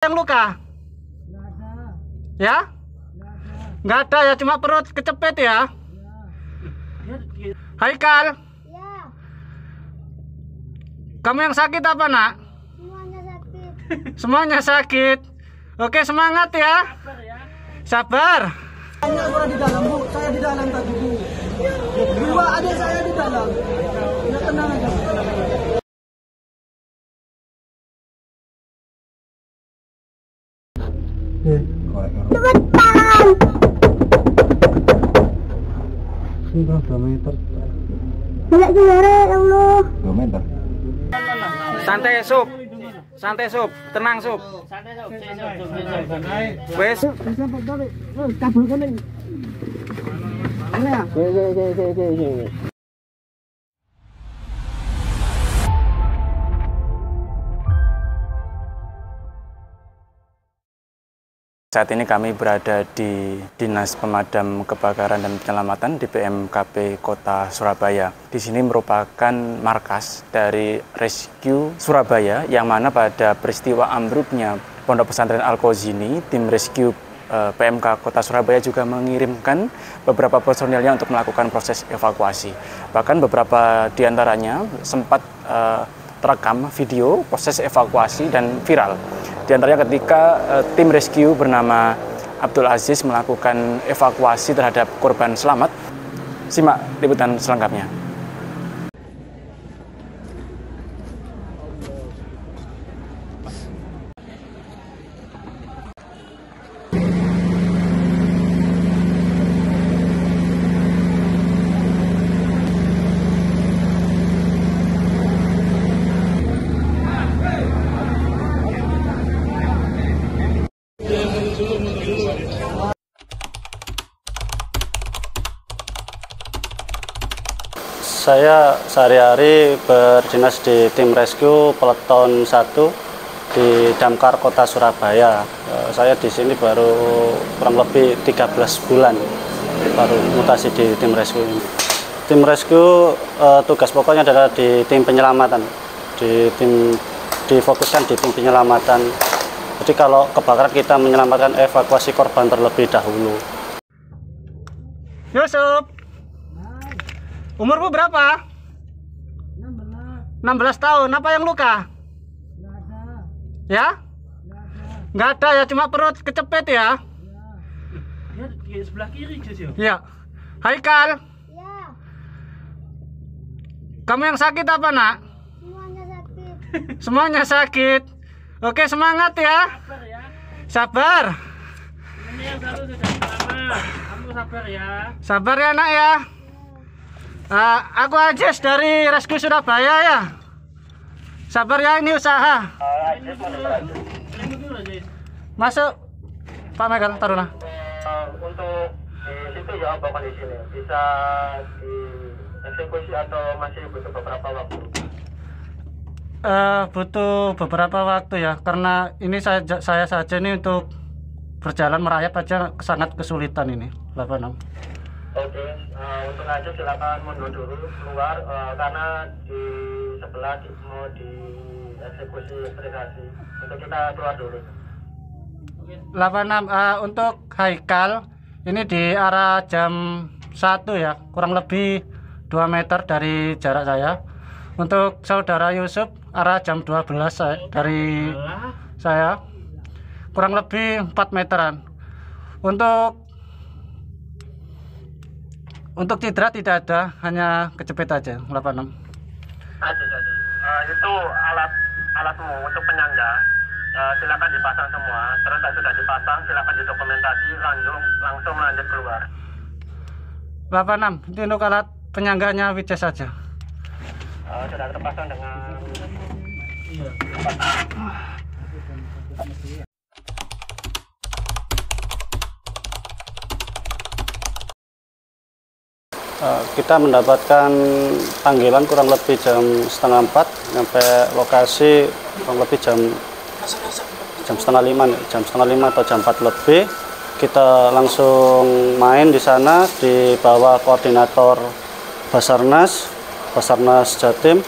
Yang luka? Nggak ada. Ya? Nggak ada. Nggak ada ya, cuma perut kecepit ya? Ya. Haikal, Ya, kamu yang sakit apa nak? semuanya sakit. Semuanya sakit. Oke, semangat ya. Sabar. Hanya orang di dalam, Bu. Saya di dalam tadi, Bu. Dua adik saya di dalam. Ya, tenang aja. Sudah 2 meter. Tidak juara, ya Allah. 2 meter. Santai sup. Santai sup. Tenang sup. Wes. Bisa balik. Kabel kuning. Ya. Saat ini kami berada di Dinas Pemadam Kebakaran dan Penyelamatan di BMKP Kota Surabaya. Di sini merupakan markas dari Rescue Surabaya, yang mana pada peristiwa ambruknya Pondok Pesantren Al-Kozini, tim Rescue PMK Kota Surabaya juga mengirimkan beberapa personilnya untuk melakukan proses evakuasi. Bahkan beberapa diantaranya sempat terekam video proses evakuasi dan viral. Di antaranya ketika tim rescue bernama Abdul Aziz melakukan evakuasi terhadap korban selamat. Simak liputan selengkapnya. Saya sehari-hari berdinas di tim rescue Peleton 1 di Damkar Kota Surabaya. Saya di sini baru kurang lebih 13 bulan baru mutasi di tim rescue ini. Tim rescue tugas pokoknya adalah di tim penyelamatan, difokuskan di tim penyelamatan. Jadi kalau kebakaran kita menyelamatkan evakuasi korban terlebih dahulu. Yusuf, umurmu berapa? 16. 16 tahun. Apa yang luka? Nggak ada. Ya? Nggak ada. Nggak ada ya, cuma perut kecepit ya? Ya, di sebelah kiri, Jus. Iya. Haikal, Ya, kamu yang sakit apa nak? semuanya sakit. Semuanya sakit. Oke, semangat ya. Sabar. Ini yang satu sudah selamat. Kamu sabar ya. Sabar ya nak ya. Aku Aziz dari Rescue Surabaya ya. Sabar ya, ini usaha. Masuk. Pak Megal, taruhlah. Untuk di situ ya, bukan di sini. Bisa dieksekusi atau masih butuh beberapa waktu? Butuh beberapa waktu ya, karena ini saya saja ini untuk berjalan merayap aja sangat kesulitan ini. 86. Oke, untuk aja silakan mundur dulu keluar, karena di sebelah mau dieksekusi privasi. Untuk kita keluar dulu. 86. Untuk Haikal ini di arah jam 1 ya, kurang lebih 2 meter dari jarak saya. Untuk saudara Yusuf arah jam 12 dari saya, kurang lebih 4 meteran. Untuk cedera tidak ada, hanya kecepit aja. 86. Aziz. Itu alatmu untuk penyangga. Silakan dipasang semua. Terus sudah dipasang, silakan didokumentasi, langsung lanjut keluar. 86. Itu untuk alat penyangganya Wijaya saja. Sudah terpasang dengan Kita mendapatkan panggilan kurang lebih jam setengah 4, sampai lokasi kurang lebih jam setengah 5 atau jam 4 lebih. Kita langsung main di sana di bawah koordinator Basarnas Jatim.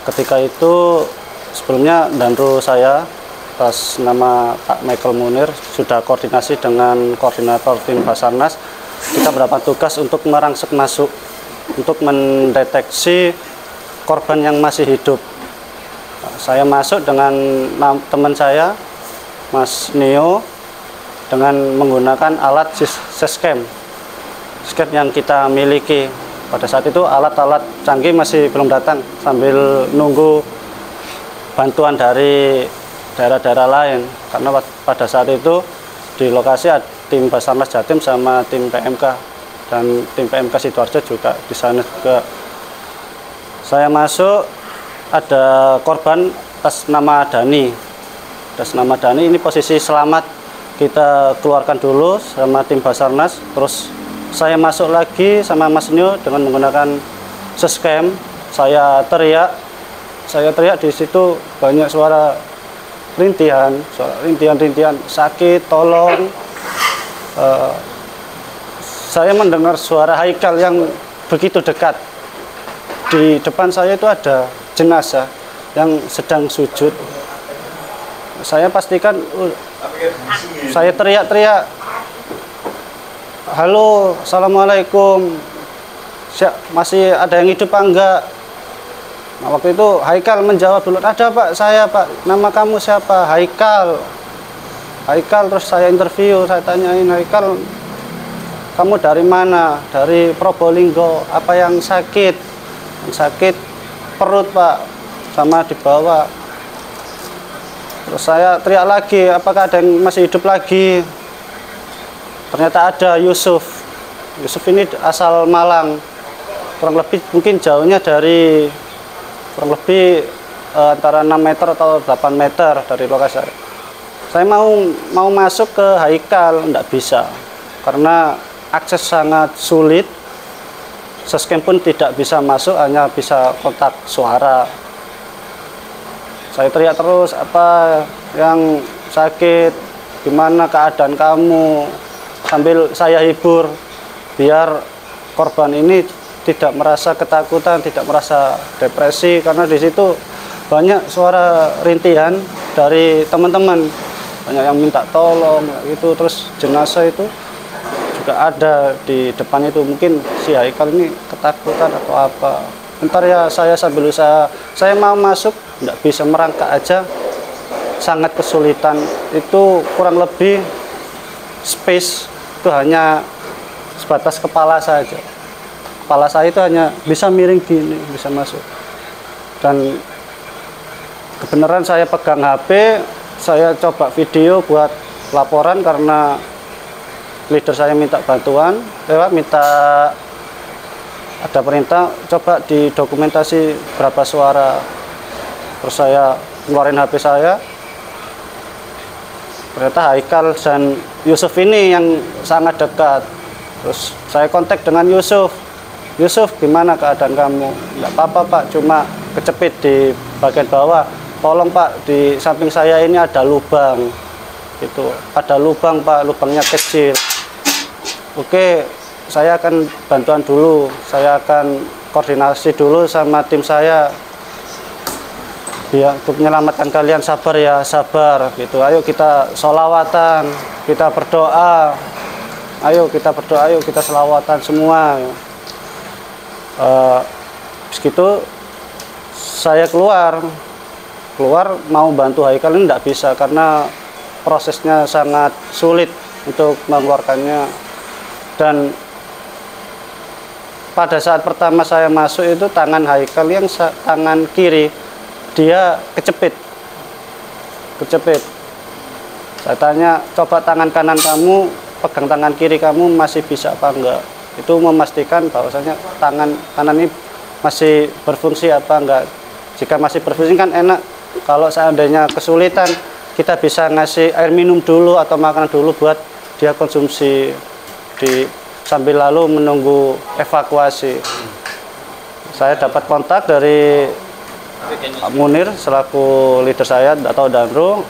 Ketika itu sebelumnya Danru saya atas nama Pak Michael Munir sudah koordinasi dengan koordinator tim Basarnas. Kita mendapat tugas untuk merangsek masuk untuk mendeteksi korban yang masih hidup. Saya masuk dengan teman saya, Mas Nio, dengan menggunakan alat sescam yang kita miliki. Pada saat itu alat-alat canggih masih belum datang, sambil nunggu bantuan dari daerah-daerah lain. Karena pada saat itu di lokasi ada tim Basarnas Jatim sama tim PMK, dan tim PMK Sidoarjo juga di sana juga. Saya masuk, ada korban atas nama Dani. Atas nama Dani ini posisi selamat, kita keluarkan dulu sama tim Basarnas. Terus saya masuk lagi sama Mas Nyo dengan menggunakan sescam. Saya teriak di situ, banyak suara rintihan, sakit, tolong. Saya mendengar suara Haikal yang begitu dekat. Di depan saya itu ada jenazah yang sedang sujud. Saya pastikan, saya teriak-teriak, halo, assalamualaikum, masih ada yang hidup apa enggak? Nah, waktu itu Haikal menjawab dulu, ada Pak, saya Pak, nama kamu siapa? Haikal. Terus saya interview, saya tanyain, Haikal, kamu dari mana? Dari Probolinggo. Apa yang sakit? Yang sakit perut Pak, sama di bawah. Terus saya teriak lagi, apakah ada yang masih hidup lagi? Ternyata ada Yusuf. Yusuf ini asal Malang. Kurang lebih mungkin jauhnya dari kurang lebih antara 6 meter atau 8 meter dari lokasi. Saya mau masuk ke Haikal, enggak bisa. Karena akses sangat sulit. Sescam pun tidak bisa masuk, hanya bisa kontak suara. Saya teriak terus, apa yang sakit, gimana keadaan kamu, sambil saya hibur biar korban ini tidak merasa ketakutan, tidak merasa depresi, karena di situ banyak suara rintihan dari teman-teman, banyak yang minta tolong gitu. Terus jenazah itu juga ada di depan itu, mungkin si Haikal ini ketakutan atau apa. Bentar ya, saya sambil usaha, saya mau masuk, nggak bisa, merangkak aja sangat kesulitan. Itu kurang lebih space itu hanya sebatas kepala saja. Kepala saya itu hanya bisa miring gini, bisa masuk. Dan kebenaran saya pegang HP, saya coba video buat laporan karena leader saya minta bantuan, minta ada perintah, coba didokumentasi berapa suara. Terus saya keluarin HP saya, ternyata Haikal dan Yusuf ini yang sangat dekat. Terus saya kontak dengan Yusuf, gimana keadaan kamu? Nggak apa-apa Pak, cuma kecepit di bagian bawah. Tolong Pak, di samping saya ini ada lubang. Itu ada lubang Pak, lubangnya kecil. Oke, saya akan bantuan dulu, saya akan koordinasi dulu sama tim saya. Ya, untuk menyelamatkan kalian, sabar ya, sabar gitu. Ayo kita sholawatan, kita berdoa. Ayo kita berdoa, ayo kita sholawatan semua. Begitu saya keluar mau bantu Haikal ini tidak bisa karena prosesnya sangat sulit untuk mengeluarkannya. Dan pada saat pertama saya masuk itu tangan Haikal yang tangan kiri dia kecepit. Saya tanya, coba tangan kanan kamu pegang tangan kiri kamu masih bisa apa enggak? Itu memastikan bahwasanya tangan kanan ini masih berfungsi apa enggak. Jika masih berfungsi kan enak. Kalau seandainya kesulitan, kita bisa ngasih air minum dulu atau makanan dulu buat dia konsumsi sambil lalu menunggu evakuasi. Saya dapat kontak dari Pak Munir selaku leader saya atau Danru,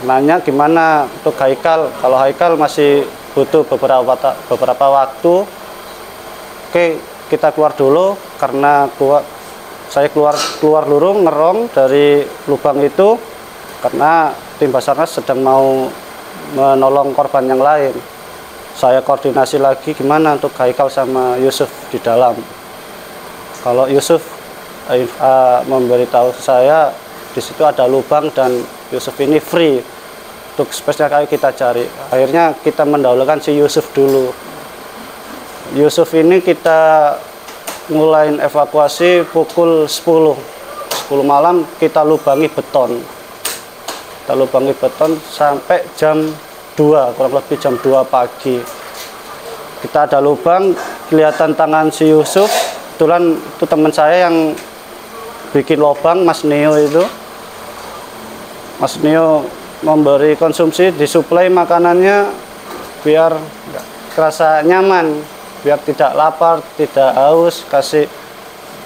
nanya gimana untuk Haikal. Kalau Haikal masih butuh beberapa waktu, oke kita keluar dulu karena saya keluar dulu ngerong dari lubang itu karena tim Basarnas sedang mau menolong korban yang lain. Saya koordinasi lagi gimana untuk Haikal sama Yusuf di dalam. Kalau Yusuf memberitahu saya di situ ada lubang dan Yusuf ini free untuk space-nya, kayak kita cari. Akhirnya kita mendahulukan si Yusuf dulu. Yusuf ini kita mulai evakuasi pukul 10 malam, kita lubangi beton. Kita lubangi beton sampai jam 2, kurang lebih jam 2 pagi. Kita ada lubang, kelihatan tangan si Yusuf. Kebetulan itu teman saya yang bikin lubang, Mas Neo itu. Mas Neo memberi konsumsi, disuplai makanannya biar kerasa nyaman, biar tidak lapar, tidak haus, kasih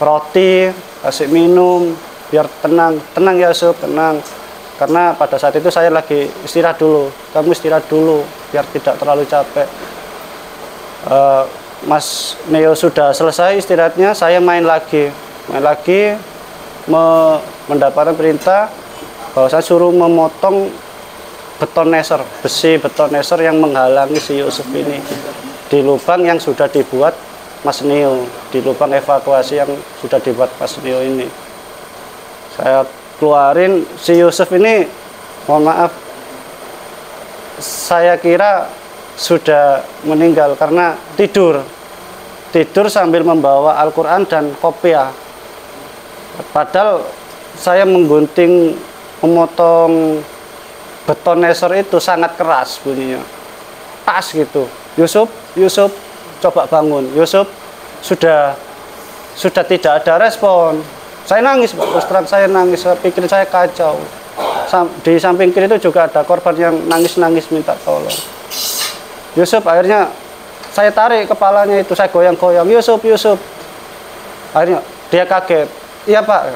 roti, kasih minum, biar tenang ya Yusuf, tenang. Karena pada saat itu saya lagi istirahat dulu, kamu istirahat dulu, biar tidak terlalu capek. Mas Neo sudah selesai istirahatnya, saya main lagi, mendapatkan perintah bahwa saya suruh memotong betoneser, besi betoneser yang menghalangi si Yusuf ini di lubang yang sudah dibuat Mas Neo, di lubang evakuasi yang sudah dibuat Mas Neo ini. Saya keluarin si Yusuf ini, mohon maaf, saya kira sudah meninggal karena tidur sambil membawa Al-Quran dan kopiah. Padahal saya menggunting, memotong betoneser itu sangat keras bunyinya, pas gitu. Yusuf coba bangun. Yusuf sudah tidak ada respon. Saya nangis, terus terang saya nangis, saya pikir saya kacau. Di samping kiri itu juga ada korban yang nangis-nangis minta tolong. Yusuf, akhirnya saya tarik kepalanya itu, saya goyang-goyang, Yusuf. Akhirnya dia kaget. Iya Pak,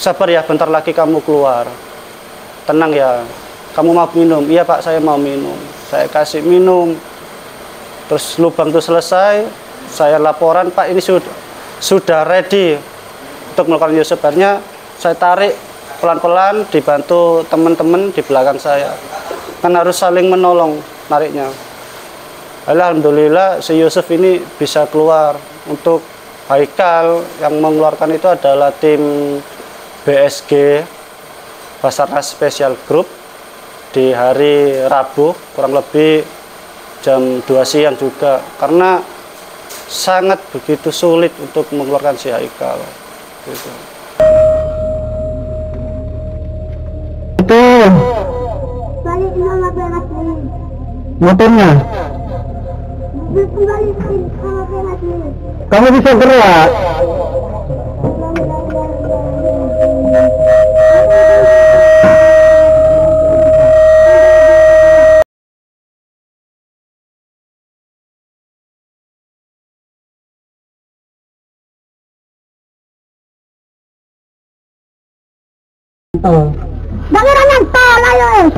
sabar ya, bentar lagi kamu keluar. Tenang ya, kamu mau minum? Iya Pak, saya mau minum. Saya kasih minum. Terus lubang itu selesai, saya laporan, Pak ini sudah ready untuk melakukan Yusuf. Akhirnya saya tarik pelan-pelan, dibantu teman-teman di belakang saya. Kan harus saling menolong nariknya. Alhamdulillah si Yusuf ini bisa keluar. Untuk Haikal yang mengeluarkan itu adalah tim BSG, Basarnas Special Group, di hari Rabu kurang lebih jam 2 siang juga, karena sangat begitu sulit untuk mengeluarkan si Haikal gitu. Balik sama pengasih. Motornya, Balikin sama pengasih. kamu bisa gerak. Bagaimana yang tol, ayo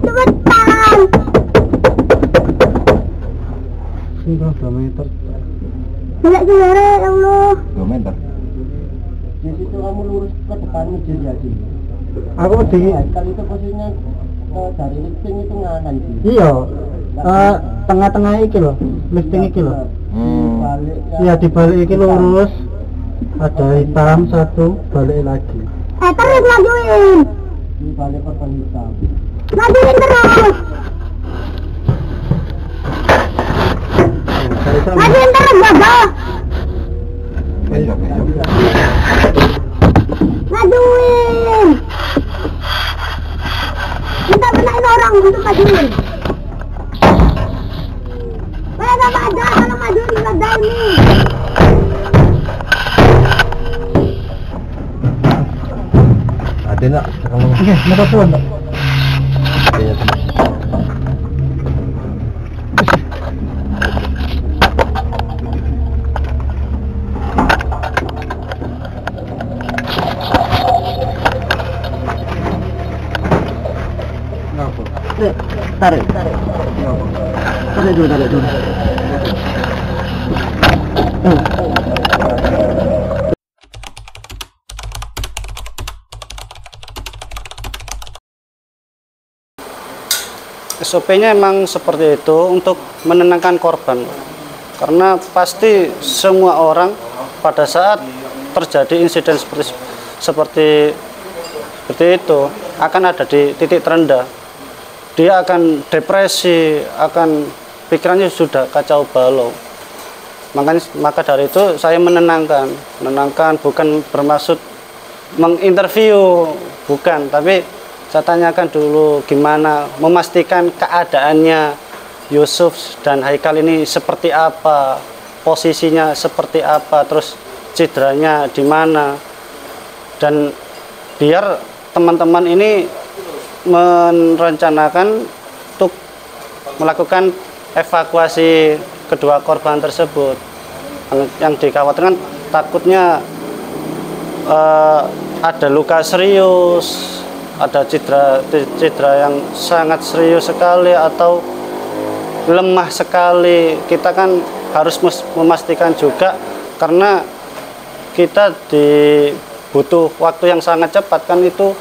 cepetan. Sudah 2 meter. Balik saudara, ya Allah. 2 meter. Di situ kamu lurus ke depan meja jadi. Aku di. Kali itu posisinya dari lifting itu nganan sih. Iya. Tengah-tengah iki loh, lifting iki loh. Balik Iya, dibalik iki lurus. Ada hitam satu, balik lagi. Terus majuin. di balik korban hitam. Majuin terus. Majuin terus, Bapak. Majuin. Kita benain orang untuk majuin. Banyak apa ada kalau majuin di roda ini. Ada nak? Oke, mau tuan. Tarik. Tarik dulu. SOP-nya emang seperti itu untuk menenangkan korban. Karena pasti semua orang pada saat terjadi insiden seperti itu akan ada di titik terendah. Dia akan depresi, akan pikirannya sudah kacau balau. Maka dari itu saya menenangkan bukan bermaksud menginterview, bukan, tapi saya tanyakan dulu gimana, memastikan keadaannya Yusuf dan Haikal ini seperti apa, posisinya seperti apa, terus cederanya di mana, dan biar teman-teman ini merencanakan untuk melakukan evakuasi kedua korban tersebut. Yang dikhawatirkan takutnya ada luka serius, ada cedera yang sangat serius sekali atau lemah sekali. Kita kan harus memastikan juga, karena kita butuh waktu yang sangat cepat kan, itu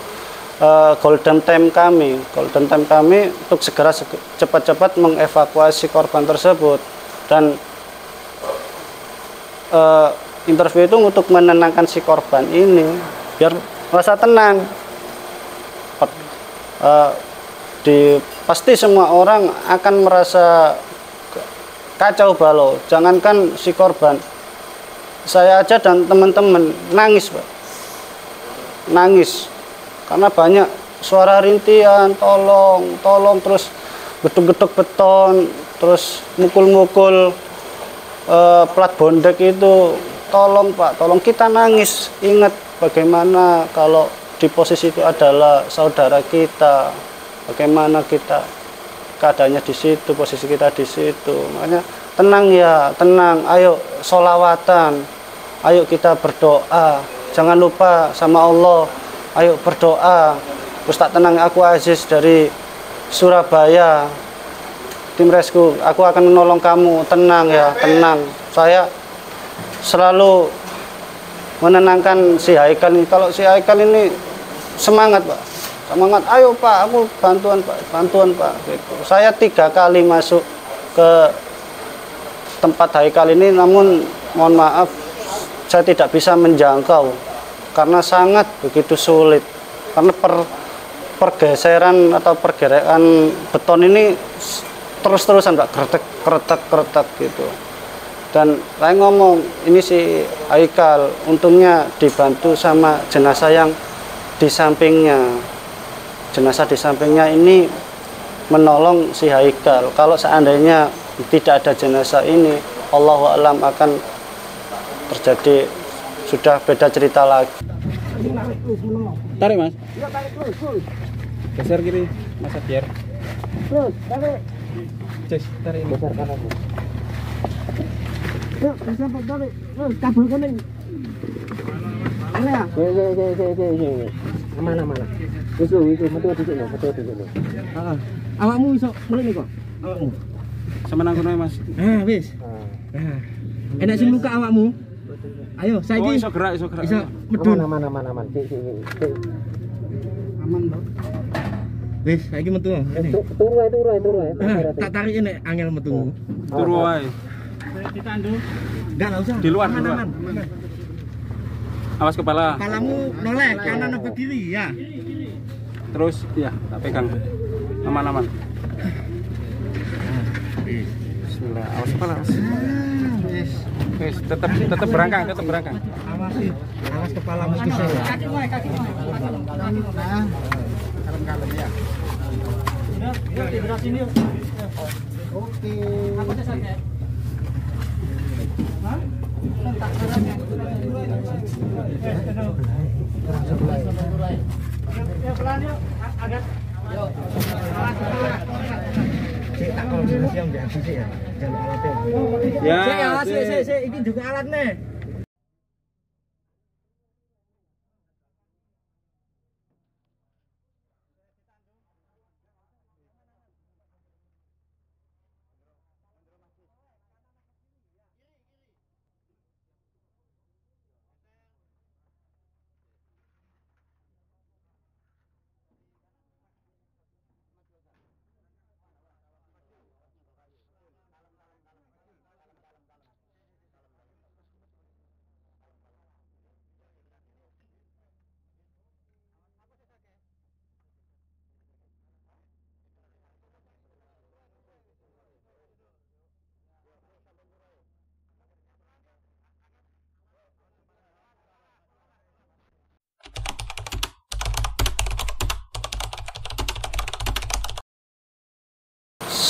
golden time kami untuk segera cepat-cepat mengevakuasi korban tersebut. Dan interview itu untuk menenangkan si korban ini biar merasa tenang. Pasti semua orang akan merasa kacau balau, jangankan si korban, saya aja dan teman-teman nangis, Pak. Nangis karena banyak suara rintian, tolong, terus geduk-geduk beton, terus mukul-mukul plat bondek itu. Tolong Pak, tolong, kita nangis. Ingat bagaimana kalau di posisi itu adalah saudara kita, bagaimana kita keadaannya di situ, posisi kita di situ. Makanya tenang ya, tenang, ayo sholawatan, ayo kita berdoa, jangan lupa sama Allah, ayo berdoa. Ustaz tenang, aku Aziz dari Surabaya, tim rescue, aku akan menolong kamu, tenang ya, tenang. Saya selalu menenangkan si Haikal ini. Kalau si Haikal ini semangat, Pak, semangat, ayo Pak, aku bantuan Pak. Gitu. Saya 3 kali masuk ke tempat Haikal ini, namun mohon maaf saya tidak bisa menjangkau karena sangat begitu sulit, karena pergeseran atau pergerakan beton ini terus-terusan, Pak, kretek gitu. Dan saya ngomong, ini si Haikal untungnya dibantu sama jenazah yang di sampingnya. Jenazah di sampingnya ini menolong si Haikal. Kalau seandainya tidak ada jenazah ini, Allahu a'lam akan terjadi, sudah beda cerita lagi. Tarik Mas. Iya, tarik terus. Geser kiri, Mas biar. Terus, tarik. Cek, tarik. Geser kanan. Yuk, geser tarik. Terus, kabel kuning. Mana ya? Mana? Itu metu di sini. Heeh. Awakmu iso mrene kok. Awakmu. Sama nang kono Mas. Wis. Enak sing luka awakmu? Ayo, saiki. Oh, iso gerak. Iso medun. Aman. Aman to. Wis, saiki metu. Turu ae. Tak tarik nek angel metu. Turu ae. Ditandu. Enggak usah. Di luar. Aman. Awas kepala. Kepalamu noleh kanan apa kiri ya. Terus ya, tak pegang. Aman. Bismillah. Awas kepala, Mas. Wis, tetap berangkang. Awas kepalamu kisah. Kaki wae. Kalem-kalem ya. Udah, di sini yuk. Oke. Apa saja? Hah? Tak caranya. Ya pelan yuk, agak. Yuk. Cek tak koordinasi yang jangan sisi ya. Jangan alatnya. Ya, sik, ini juga alatnya.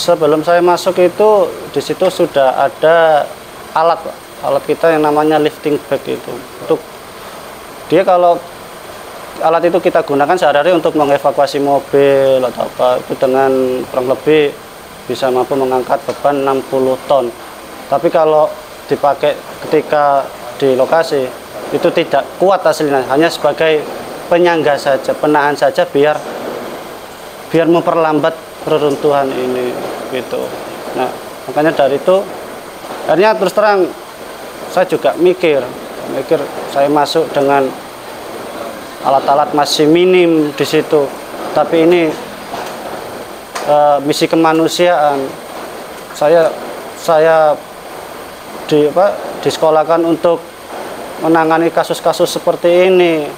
Sebelum saya masuk itu di situ sudah ada alat, Pak. Alat kita yang namanya lifting bag itu. Untuk dia kalau alat itu kita gunakan sehari-hari untuk mengevakuasi mobil atau apa, itu dengan kurang lebih bisa mampu mengangkat beban 60 ton. Tapi kalau dipakai ketika di lokasi itu tidak kuat hasilnya, hanya sebagai penyangga saja, penahan saja biar memperlambat reruntuhan ini gitu. Nah, makanya dari itu akhirnya terus terang saya juga mikir saya masuk dengan alat-alat masih minim di situ, tapi ini misi kemanusiaan. Saya disekolahkan untuk menangani kasus-kasus seperti ini.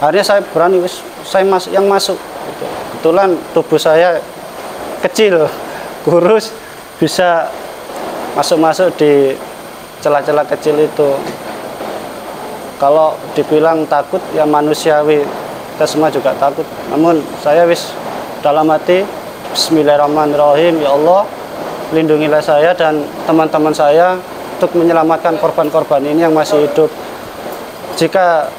Akhirnya saya berani, saya masuk. Kebetulan tubuh saya kecil, kurus, bisa masuk di celah-celah kecil itu. Kalau dibilang takut ya manusiawi, kita semua juga takut. Namun saya dalam hati, bismillahirrahmanirrahim, ya Allah, lindungilah saya dan teman-teman saya untuk menyelamatkan korban-korban ini yang masih hidup. Jika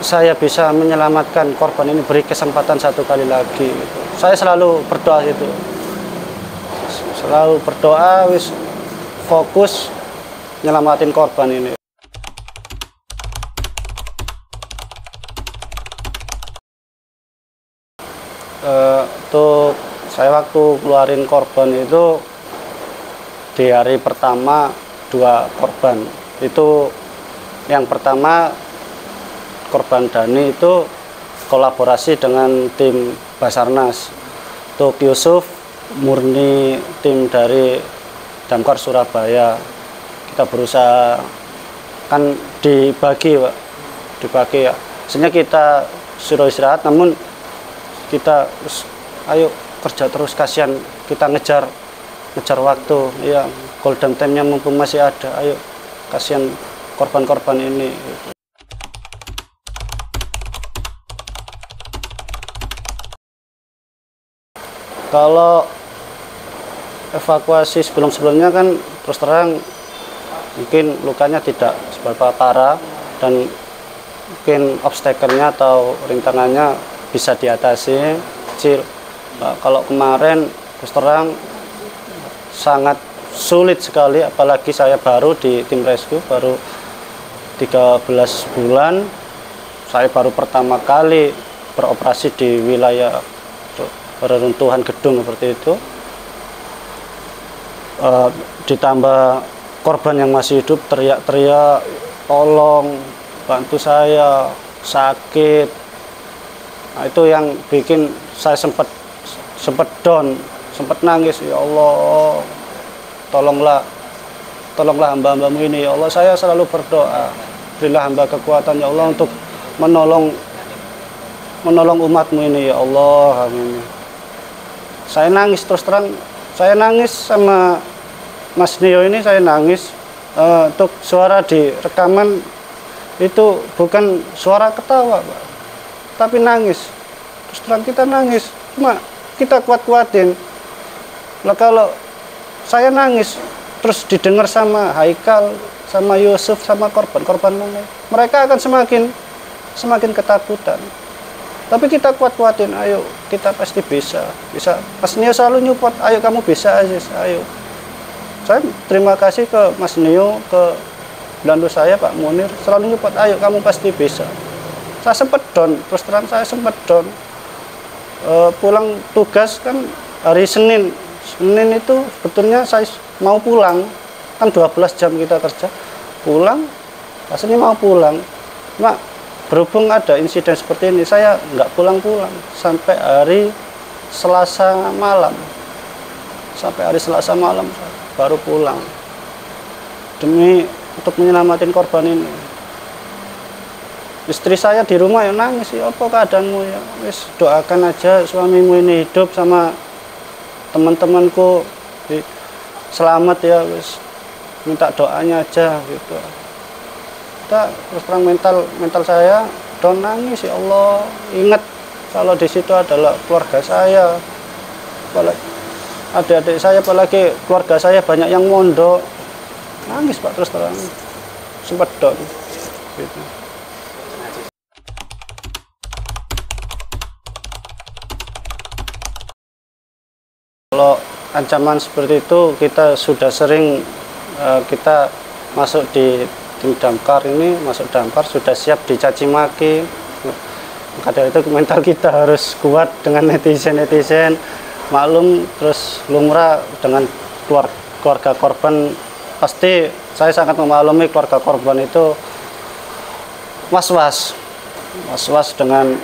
saya bisa menyelamatkan korban ini, beri kesempatan satu kali lagi. Saya selalu berdoa gitu. Selalu berdoa, fokus nyelamatin korban ini. Untuk saya waktu keluarin korban itu di hari pertama 2 korban. Itu yang pertama korban Dani itu kolaborasi dengan tim Basarnas. Untuk Yusuf murni tim dari Damkar Surabaya. Kita berusaha kan dibagi, Pak. Dibagi ya. Sebenarnya kita suruh istirahat, namun kita ayo kerja terus, kasihan kita ngejar waktu ya, golden time-nya mumpung masih ada, ayo kasihan korban-korban ini. Kalau evakuasi sebelumnya kan terus terang mungkin lukanya tidak seberapa parah dan mungkin obstacle-nya atau rintangannya bisa diatasi kecil. Nah, kalau kemarin terus terang sangat sulit sekali, apalagi saya baru di tim rescue, baru 13 bulan, saya baru pertama kali beroperasi di wilayah reruntuhan gedung seperti itu. Ditambah korban yang masih hidup teriak-teriak, tolong bantu saya, sakit. Nah, itu yang bikin saya sempat down, sempat nangis. Ya Allah, tolonglah hamba-hambamu ini. Ya Allah, saya selalu berdoa, berilah hamba kekuatan ya Allah untuk menolong umatmu ini ya Allah. Amin. Saya nangis, terus terang saya nangis sama Mas Nio ini, saya nangis. Untuk suara di rekaman itu bukan suara ketawa, Pak, tapi nangis. Terus terang kita nangis, cuma kita kuat-kuatin. Lah kalau saya nangis terus didengar sama Haikal, sama Yusuf, sama korban lain, mereka akan semakin ketakutan. Tapi kita kuat-kuatin, ayo kita pasti bisa. Mas Nio selalu nyupport, ayo kamu bisa aja, ayo. Saya terima kasih ke Mas Nio, ke Belandu saya Pak Munir, selalu nyupport, ayo kamu pasti bisa. Saya sempat down, terus terang saya sempat down. Pulang tugas kan hari Senin itu sebetulnya saya mau pulang, kan 12 jam kita kerja, pulang, rasanya mau pulang, cuma berhubung ada insiden seperti ini, saya nggak pulang-pulang sampai hari Selasa malam. Sampai hari Selasa malam baru pulang. Demi untuk menyelamatin korban ini. Istri saya di rumah ya nangis, ya apa keadaanmu ya? Wis doakan aja suamimu ini hidup sama teman-temanku selamat ya, wis minta doanya aja gitu. Terus terang mental saya down, nangis, ya Allah, ingat kalau di situ adalah keluarga saya, adik-adik saya, apalagi keluarga saya banyak yang mondok. Nangis Pak, terus terang. Sempat down. Gitu. Kalau ancaman seperti itu kita sudah sering, kita masuk di tim damkar ini, masuk damkar sudah siap dicaci maki. Maka dari itu mental kita harus kuat dengan netizen-netizen. Maklum, terus lumrah dengan keluarga korban, pasti saya sangat memaklumi keluarga korban itu was-was dengan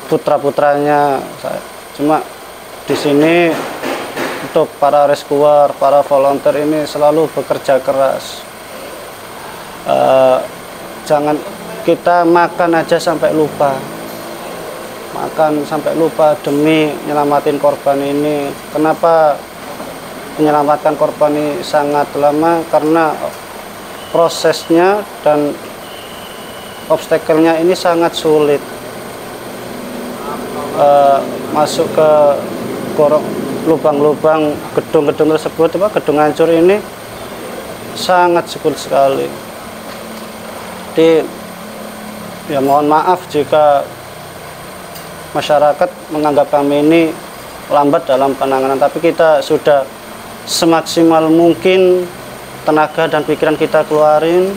putra-putranya. Cuma di sini untuk para rescuer, para volunteer ini selalu bekerja keras. Jangan kita makan aja sampai lupa. Makan sampai lupa demi nyelamatin korban ini. Kenapa menyelamatkan korban ini sangat lama? Karena prosesnya dan obstacle-nya ini sangat sulit. Masuk ke lubang-lubang gedung-gedung tersebut, gedung hancur ini sangat sulit sekali. Jadi ya mohon maaf jika masyarakat menganggap kami ini lambat dalam penanganan, tapi kita sudah semaksimal mungkin tenaga dan pikiran kita keluarin.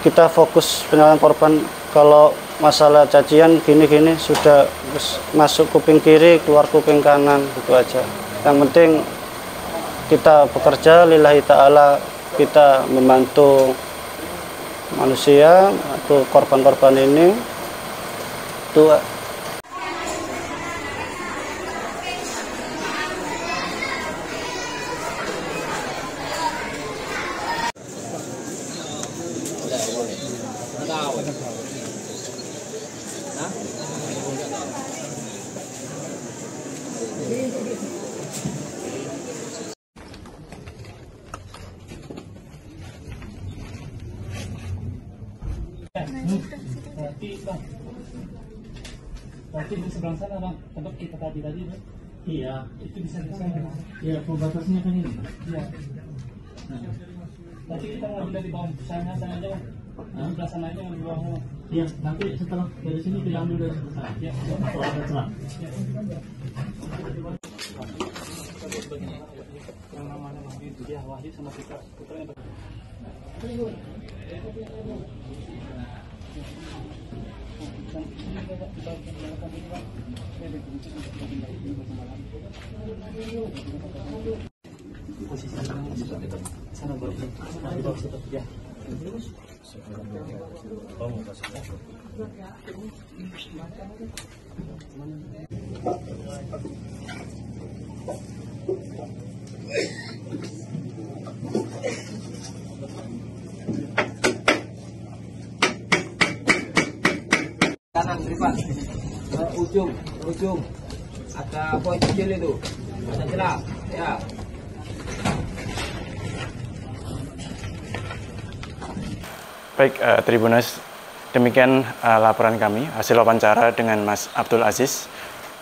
Kita fokus penyelamatkan korban. Kalau masalah cacian gini-gini sudah masuk kuping kiri, keluar kuping kanan, gitu aja. Yang penting kita bekerja lillahi ta'ala, kita membantu manusia atau korban-korban ini. Itu Berarti di sebelah sana Bang, tempat kita tadi Bang? Iya, itu bisa di sana. Iya, pembatasnya kan ini. Iya. Nah, nanti kita mau dari bawah sana aja Bang. Sebelah sana aja di bawah. Iya, nanti setelah dari sini kita ambil dari sebelah sana. Iya, kalau ada celah. Yang namanya itu dia Wahid sama putranya. Kanan Pak, ujung ada poin kecil itu, ada celah ya. Baik, Tribuners, demikian laporan kami, hasil wawancara dengan Mas Abdul Aziz,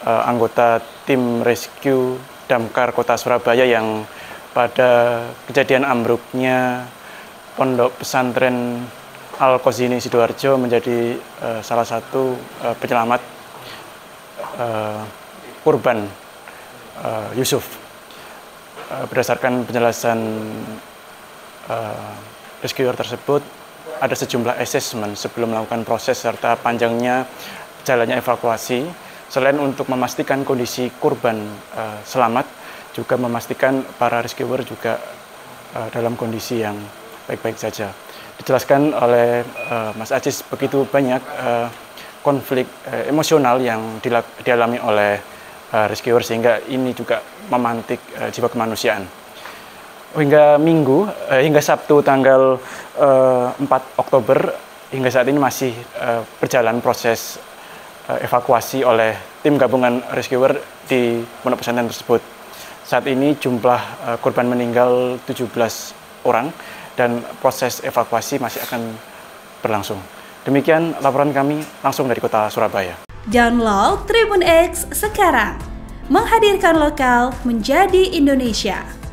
anggota tim rescue Damkar Kota Surabaya yang pada kejadian ambruknya Pondok Pesantren Al-Qazini Sidoarjo menjadi salah satu penyelamat korban Yusuf. Berdasarkan penjelasan rescuer tersebut, ada sejumlah asesmen sebelum melakukan proses serta panjangnya jalannya evakuasi. Selain untuk memastikan kondisi korban selamat, juga memastikan para rescuer juga dalam kondisi yang baik-baik saja. Dijelaskan oleh Mas Aziz begitu banyak konflik emosional yang dialami oleh rescuer, sehingga ini juga memantik jiwa kemanusiaan. Hingga Sabtu tanggal 4 Oktober hingga saat ini masih berjalan proses evakuasi oleh tim gabungan rescuer di pondok pesantren tersebut. Saat ini jumlah korban meninggal 17 orang dan proses evakuasi masih akan berlangsung. Demikian laporan kami langsung dari Kota Surabaya. Download Tribun X sekarang, menghadirkan lokal menjadi Indonesia.